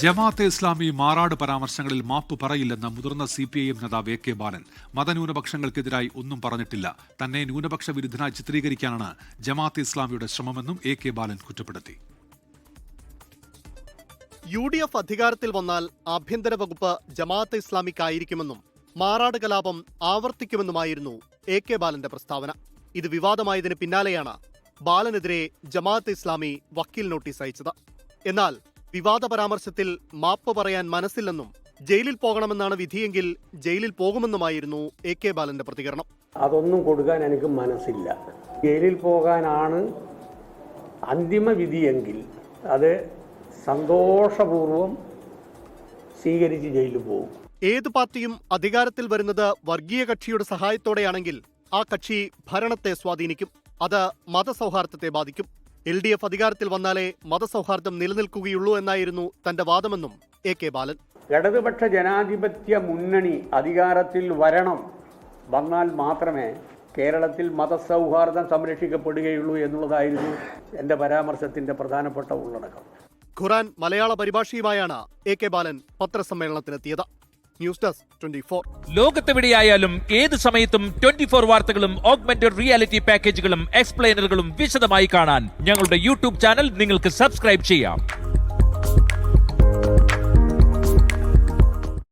ജമാഅത്തെ ഇസ്ലാമി മാറാട് പരാമർശങ്ങളിൽ മാപ്പ് പറയില്ലെന്ന് മുതിർന്ന CPIM നേതാവ് AK ബാലൻ. മതന്യൂനപക്ഷങ്ങൾക്കെതിരായി ഒന്നും പറഞ്ഞിട്ടില്ല. തന്നെ ന്യൂനപക്ഷ വിരുദ്ധനായി ചിത്രീകരിക്കാനാണ് ജമാഅത്തെ ഇസ്ലാമിയുടെ ശ്രമമെന്നും AK ബാലൻ കുറ്റപ്പെടുത്തി. UDF അധികാരത്തിൽ വന്നാൽ ആഭ്യന്തര വകുപ്പ് ജമാഅത്തെ ഇസ്ലാമിക്കായിരിക്കുമെന്നും മാറാട് കലാപം ആവർത്തിക്കുമെന്നുമായിരുന്നു AK ബാലന്റെ പ്രസ്താവന. ഇത് വിവാദമായതിന് പിന്നാലെയാണ് ബാലനെതിരെ ജമാഅത്തെ ഇസ്ലാമി വക്കീൽ നോട്ടീസ് അയച്ചത്. എന്നാൽ വിവാദ പരാമർശത്തിൽ മാപ്പ് പറയാൻ മനസ്സില്ലെന്നും ജയിലിൽ പോകണമെന്നാണ് വിധിയെങ്കിൽ ജയിലിൽ പോകുമെന്നുമായിരുന്നു AK ബാലന്റെ പ്രതികരണം. അതൊന്നും കൊടുക്കാൻ എനിക്ക് മനസ്സില്ല. ജയിലിൽ പോകാനാണ് അന്തിമ വിധിയെങ്കിൽ അത് സന്തോഷപൂർവം സ്വീകരിച്ച് ജയിലിൽ പോകും. ഏത് പാർട്ടിയും അധികാരത്തിൽ വരുന്നത് വർഗീയ കക്ഷിയുടെ സഹായത്തോടെയാണെങ്കിൽ ആ കക്ഷി ഭരണത്തെ സ്വാധീനിക്കും. അത് മതസൗഹാർദ്ദത്തെ ബാധിക്കും. LDF അധികാരത്തിൽ വന്നാലേ മതസൗഹാർദ്ദം നിലനിൽക്കുകയുള്ളൂ എന്നായിരുന്നു തന്റെ വാദമെന്നും AK ബാലൻ. ഇടതുപക്ഷ ജനാധിപത്യ മുന്നണി അധികാരത്തിൽ വന്നാൽ മാത്രമേ കേരളത്തിൽ മതസൗഹാർദ്ദം സംരക്ഷിക്കപ്പെടുകയുള്ളൂ എന്നുള്ളതായിരുന്നു എന്റെ പരാമർശത്തിന്റെ പ്രധാനപ്പെട്ട ഉള്ളടക്കം. ഖുർആൻ മലയാള പരിഭാഷയുമായാണ് AK ബാലൻ പത്രസമ്മേളനത്തിനെത്തിയത്. News desk 24. ലോകത്തെവിടെയായാലും ഏത് സമയത്തും 24 വാർത്തകളും ഓഗ്മെന്റഡ് റിയാലിറ്റി പാക്കേജുകളും എക്സ്പ്ലെയിനറുകളും വിശദമായി കാണാൻ ഞങ്ങളുടെ YouTube ചാനൽ നിങ്ങൾക്ക് സബ്സ്ക്രൈബ് ചെയ്യാം.